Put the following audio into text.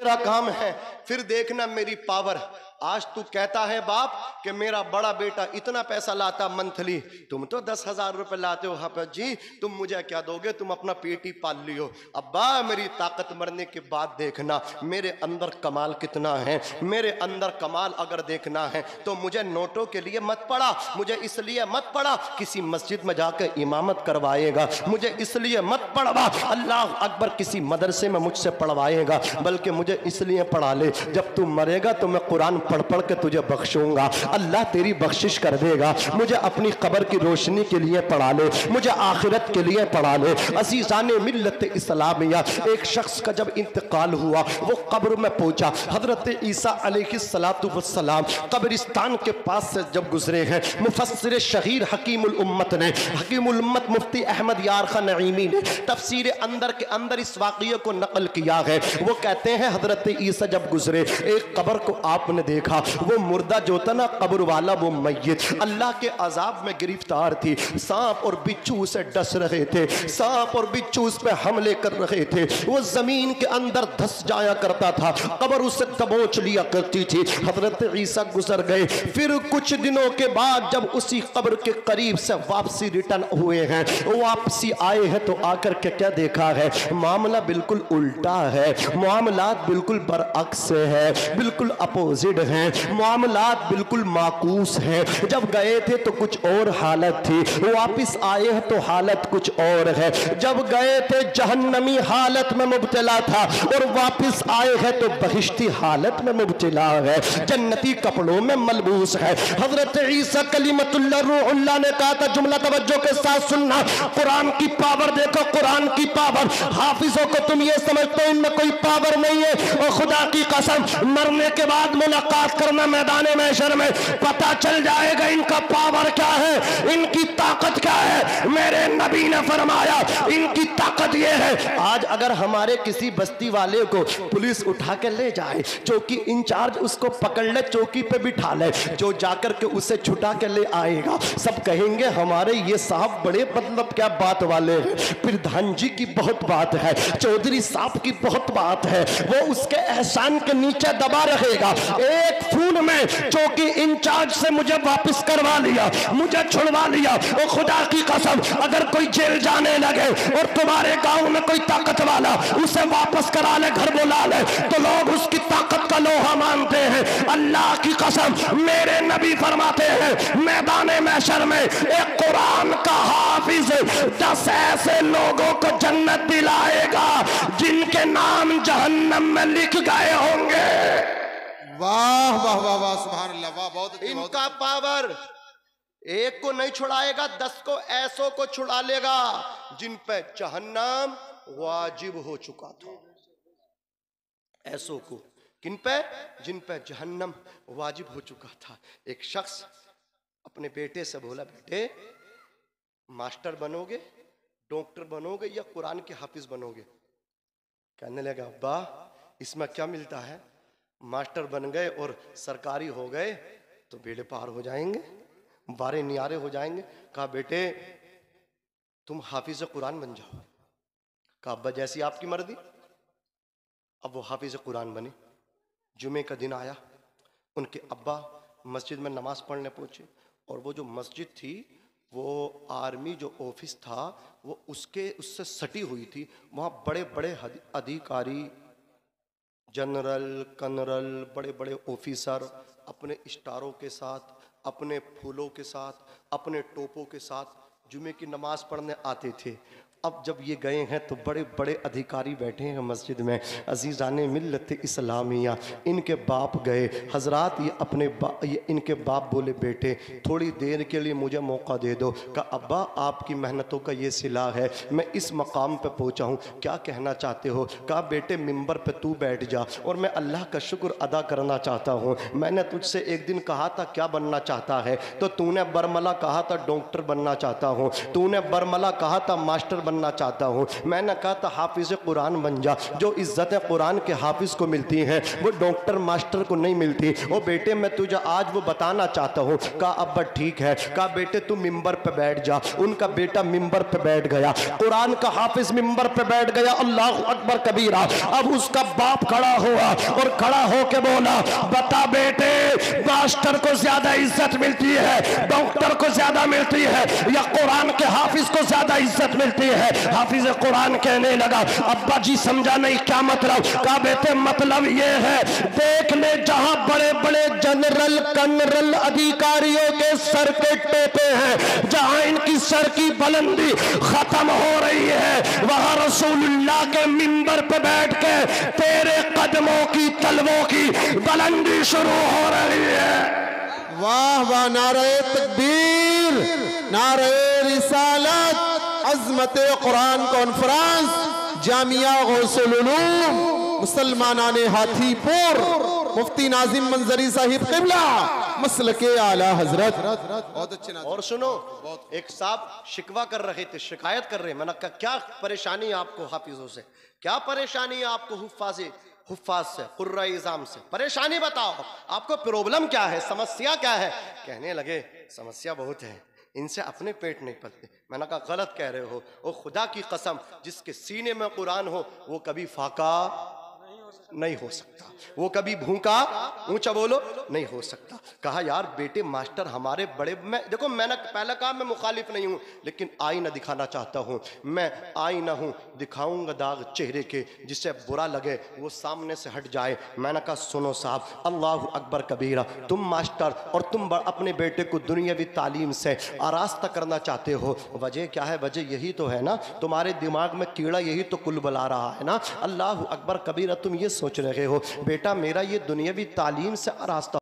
तेरा काम है, फिर देखना मेरी पावर। आज तू कहता है बाप कि मेरा बड़ा बेटा इतना पैसा लाता मंथली, तुम तो 10,000 रुपए लाते हो। हाफिज जी तुम मुझे क्या दोगे, तुम अपना पेट ही पाल लियो। अब्बा मेरी ताकत मरने के बाद देखना मेरे अंदर कमाल कितना है। मेरे अंदर कमाल अगर देखना है तो मुझे नोटों के लिए मत पड़ा, मुझे इसलिए मत पड़ा किसी मस्जिद में जाकर इमामत करवाएगा, मुझे इसलिए मत पढ़वा अल्लाह अकबर किसी मदरसे में मुझसे पढ़वाएगा, बल्कि मुझे इसलिए पढ़ा ले जब तू मरेगा तो मैं कुरान पढ़ पढ़ के तुझे बख्शूंगा, अल्लाह तेरी बख्शिश कर देगा। मुझे अपनी कब्र की रोशनी के लिए पढ़ा ले, मुझे आखिरत के लिए पढ़ा ले। अज़ीज़ाने मिल्लत इस्लामिया, एक शख्स का जब इंतकाल हुआ वो कब्र में पहुंचा। हजरत ईसा अलैहिस्सलातु वस्सलाम कब्रिस्तान के पास से जब गुजरे हैं, मुफस्सिर शहीर हकीमुल उम्मत ने, हकीमुल उम्मत मुफ्ती अहमद यार खान नईमी ने तफसीर अंदर के अंदर इस वाक़िये को नकल किया है। वो कहते हैं हजरत ईसा जब गुजरे एक कब्र को आपने देखा, वो मुर्दा जो था ना कब्र वाला, वो मैयत अल्लाह के अजाब में गिरफ्तार थी। सांप और बिच्छू उसे डस रहे थे, सांप और बिच्छू उस पर हमले कर रहे थे, वो जमीन के अंदर धस जाया करता था, कब्र उसे दबोच लिया करती थी। हजरत ईसा गुजर गए, फिर कुछ दिनों के बाद जब उसी कब्र के करीब से वापसी रिटर्न हुए हैं, वापसी आए हैं, तो आकर के क्या देखा है, मामला बिल्कुल उल्टा है, मामलात बिल्कुल बरअक्स है, बिल्कुल अपोजिट है, मामलात बिल्कुल माकूस है। जब गए थे तो कुछ और हालत थी, वापस आए हैं तो हालत कुछ और है। जब गए थे जहन्नमी हालत में मुब्तला था और वापस आए हैं तो बहिश्ती हालत में मुब्तला है, जन्नती कपड़ों में मलबूस है। हजरत ईसा कलीमतुल्लाह रूहुल्लाह ने कहा था, जुमला तवज्जो के साथ सुनना, कुरान की पावर देखो, कुरान की पावर। हाफिजों को तुम ये समझते हो इनमें कोई पावर नहीं है, और खुदा की कसम मरने के बाद मुलाकात करना मैदान महशर में, पता चल जाएगा इनका पावर क्या है, इनकी ताकत क्या है। मेरे नबी ने फरमाया इनकी ताकत ये है, आज अगर हमारे किसी बस्ती वाले को पुलिस उठा के ले जाए, चौकी इंचार्ज उसको पकड़ ले, चौकी पे बिठा ले, जो जाकर के उसे छुटा के ले आएगा, सब कहेंगे हमारे ये साहब बड़े मतलब क्या बात वाले हैं, प्रधान जी की बहुत बात है, चौधरी साहब की बहुत बात है, वो उसके एहसान के नीचे दबा रहेगा। एक फोन में चौकी इंचार्ज से मुझे वापस करवा लिया, मुझे छुड़वा लिया, और खुदा की कसम अगर कोई जेल जाने लगे और तुम्हारे गांव में कोई ताकत वाला उसे वापस करा ले, घर बुला ले, तो लोग उसकी ताकत का लोहा मानते हैं। अल्लाह की कसम मेरे नबी फरमाते हैं मैदान महशर में एक कुरान का हाफिज 10 ऐसे लोगों को जन्नत दिलाएगा जिनके नाम जहन्नम में लिख गए होंगे। वाह वाह वाह वाह, सुभान अल्लाह, वाह, बहुत इनका पावर एक को नहीं छुड़ाएगा, 10 को ऐसों को छुड़ा लेगा जिन पे जहन्नम वाजिब हो चुका था। ऐसों को किन पे, जिन पे जहन्नम वाजिब हो चुका था। एक शख्स अपने बेटे से बोला, बेटे मास्टर बनोगे, डॉक्टर बनोगे या कुरान के हाफिज बनोगे? कहने लगा, अब्बा इसमें क्या मिलता है, मास्टर बन गए और सरकारी हो गए तो बेड़े पार हो जाएंगे, बारे नियारे हो जाएंगे। कहा बेटे तुम हाफिज कुरान बन जाओ। कहा अब्बा जैसी आपकी मर्जी। अब वो हाफिज कुरान बने। जुमे का दिन आया, उनके अब्बा मस्जिद में नमाज पढ़ने पहुंचे, और वो जो मस्जिद थी वो आर्मी जो ऑफिस था वो उससे सटी हुई थी। वहाँ बड़े बड़े अधिकारी, जनरल, कर्नल, बड़े बड़े ऑफिसर अपने स्टारों के साथ, अपने फूलों के साथ, अपने टोपों के साथ जुमे की नमाज पढ़ने आते थे। अब जब ये गए हैं तो बड़े बड़े अधिकारी बैठे हैं मस्जिद में, अजीज़ाने मिल्लत इस्लामिया। इनके बाप गए, हजरात ये इनके बाप बोले, बेटे थोड़ी देर के लिए मुझे मौका दे दो। कहा अब्बा आपकी मेहनतों का ये सिला है, मैं इस मकाम पे पहुंचा हूँ, क्या कहना चाहते हो? कहा बेटे मिंबर पे तू बैठ जा और मैं अल्लाह का शुक्र अदा करना चाहता हूँ। मैंने तुझसे एक दिन कहा था क्या बनना चाहता है, तो तूने बरमला कहा था डॉक्टर बनना चाहता हूँ, तूने बरमला कहा था मास्टर बनना चाहता हूँ। मैंने कहा था हाफिज कुरान बन जा, जो इज्जत कुरान के हाफिज को मिलती है वो डॉक्टर मास्टर को नहीं मिलती। ओ बेटे मैं तुझे आज वो बताना चाहता हूँ। कहा अब्बा ठीक है। कहा बेटे तू मिंबर पे बैठ जा। उनका बेटा मिंबर पे बैठ गया, कुरान का हाफिज मिंबर पे बैठ गया। अल्लाह अकबर कबीरा। अब उसका बाप खड़ा हुआ और खड़ा होके बोला, बता बेटे मास्टर को ज्यादा इज्जत मिलती है, डॉक्टर को ज्यादा मिलती है, या कुरान के हाफिज को ज्यादा इज्जत मिलती है? हाफिज कुरान कहने लगा, अब्बा जी समझा नहीं, क्या मतलब? कहा बेटे मतलब ये है, देख ले जहां बड़े बड़े जनरल कर्नल अधिकारियों के सर के टोपे हैं, जहां इनकी सर की बुलंदी खत्म हो रही है, वहां रसूलुल्लाह के मिंबर पे बैठ के तेरे कदमों की तलवों की बुलंदी शुरू हो रही है। वाह वाह, नारे तकबीर, नारे रिसालत, अज़मत कुरान कॉन्फ्रेंस जामिया गौसुल उलूम मुसलमानान हाथीपुर, मुफ्ती नाजिम मंजरी साहिब किबला, मसलके आला हजरत। बहुत अच्छे। और सुनो, एक साहब शिकवा कर रहे थे, शिकायत कर रहे। मैंने कहा क्या परेशानी है आपको हाफिजों से, क्या परेशानी है आपको हुफ्फाज से, कुर्रा इज़ाम से? परेशानी बताओ, आपको प्रॉब्लम क्या है, समस्या क्या है? कहने लगे समस्या बहुत है, इनसे अपने पेट नहीं पलते। मैंने कहा गलत कह रहे हो। ओ खुदा की कसम, जिसके सीने में कुरान हो वो कभी फाका नहीं हो सकता, वो कभी भूखा, ऊंचा बोलो, नहीं हो सकता। कहा यार बेटे मास्टर हमारे बड़े, मैं देखो मैंने पहले कहा मैं मुखालिफ नहीं हूं, लेकिन आईना दिखाना चाहता हूं। मैं आईना हूं, दिखाऊंगा दाग चेहरे के, जिससे बुरा लगे वो सामने से हट जाए। मैंने कहा सुनो साहब, अल्लाह अकबर कबीरा, तुम मास्टर और तुम अपने बेटे को दुनियावी तालीम से आरास्ता करना चाहते हो। वजह क्या है? वजह यही तो है ना, तुम्हारे दिमाग में कीड़ा यही तो कुल बुला रहा है ना। अल्लाह अकबर कबीरा, तुम ये सोच रहे हो बेटा मेरा ये दुनियावी तालीम से आरास्ता